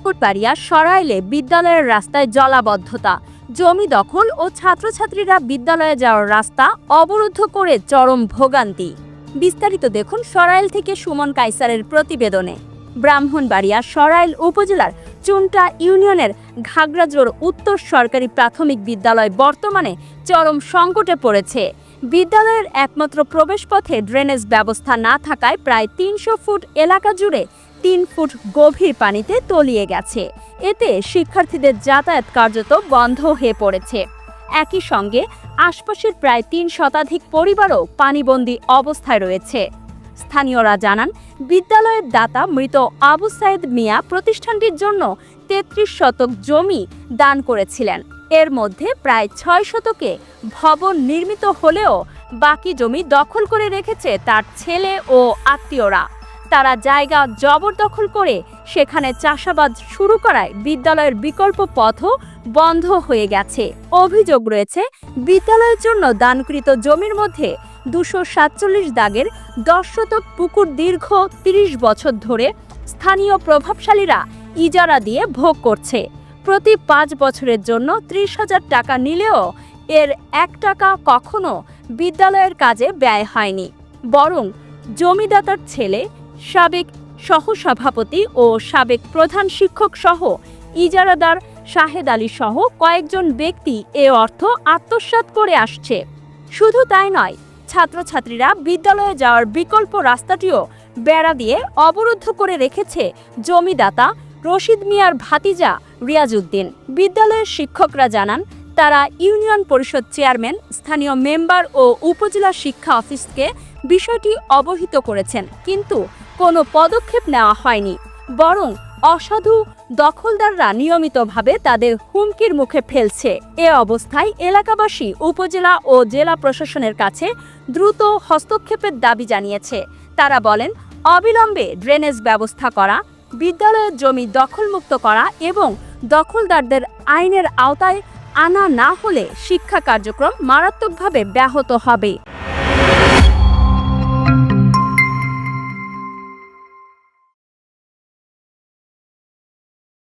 ব্রাহ্মণবাড়িয়া সরাইলে বিদ্যালয়ের রাস্তায় জলাবদ্ধতা, জমি দখল ও ছাত্রছাত্রীরা বিদ্যালয়ে যাওয়ার রাস্তা অবরুদ্ধ করে চরম ভোগান্তি। বিস্তারিত দেখুন সরাইল থেকে সুমন কায়সারের প্রতিবেদনে। ব্রাহ্মণবাড়িয়া সরাইল উপজেলার চুনটা ইউনিয়নের ঘাগড়াজোড় উত্তর সরকারি প্রাথমিক বিদ্যালয় বর্তমানে চরম সংকটে পড়েছে। বিদ্যালয়ের একমাত্র প্রবেশপথে ড্রেনেজ ব্যবস্থা না থাকায় প্রায় ৩০০ ফুট এলাকা জুড়ে ৩ ফুট গভীর পানিতে তলিয়ে গেছে। এতে শিক্ষার্থীদের যাতায়াত কার্যত বন্ধ হয়ে পড়েছে। একই সঙ্গে আশপাশের প্রায় ৩ শতাধিক পরিবারও পানিবন্দী অবস্থায় রয়েছে। স্থানীয়রা জানান, বিদ্যালয়ের দাতা মৃত আবু সাইদ মিয়া প্রতিষ্ঠানটির জন্য ৩৩ শতক জমি দান করেছিলেন। এর মধ্যে প্রায় ৬ শতকে ভবন নির্মিত হলেও বাকি জমি দখল করে রেখেছে তার ছেলে ও আত্মীয়রা। তারা জায়গা জবরদখল করে সেখানে চাষাবাদ শুরু করায় বিদ্যালয়ের বিকল্প পথও বন্ধ হয়ে গেছে। অভিযোগ রয়েছে, বিদ্যালয়ের জন্য দানকৃত জমির মধ্যে ২৪৭ দাগের ১০ শতক পুকুর দীর্ঘ ৩০ বছর ধরে স্থানীয় প্রভাবশালীরা ইজারা দিয়ে ভোগ করছে। প্রতি ৫ বছরের জন্য ৩০,০০০ টাকা নিলেও এর ১ টাকা কখনো বিদ্যালয়ের কাজে ব্যয় হয়নি, বরং জমিদাতার ছেলে, সাবেক সহসভাপতি ও সাবেক প্রধান শিক্ষক সহ ইজারাদার শাহেদ আলী সহ কয়েকজন ব্যক্তি এ অর্থ আত্মসাৎ করে আসছে। শুধু তাই নয়, ছাত্রছাত্রীরা বিদ্যালয়ে যাওয়ার বিকল্প রাস্তাটিও বেড়া দিয়ে অবরুদ্ধ করে রেখেছে জমিদাতা রশিদ মিয়ার ভাতিজা রিয়াজউদ্দিন। বিদ্যালয়ের শিক্ষকরা জানান, তারা ইউনিয়ন পরিষদ চেয়ারম্যান, স্থানীয় মেম্বার ও উপজেলা শিক্ষা অফিসকে বিষয়টি অবহিত করেছেন, কিন্তু কোনো পদক্ষেপ নেওয়া হয়নি। বরং অসাধু দখলদাররা নিয়মিতভাবে তাদের হুমকির মুখে ফেলছে। এ অবস্থায় এলাকাবাসী উপজেলা ও জেলা প্রশাসনের কাছে দ্রুত হস্তক্ষেপের দাবি জানিয়েছে। তারা বলেন, অবিলম্বে ড্রেনেজ ব্যবস্থা করা, বিদ্যালয়ের জমি দখলমুক্ত করা এবং দখলদারদের আইনের আওতায় আনা না হলে শিক্ষা কার্যক্রম মারাত্মকভাবে ব্যাহত হবে।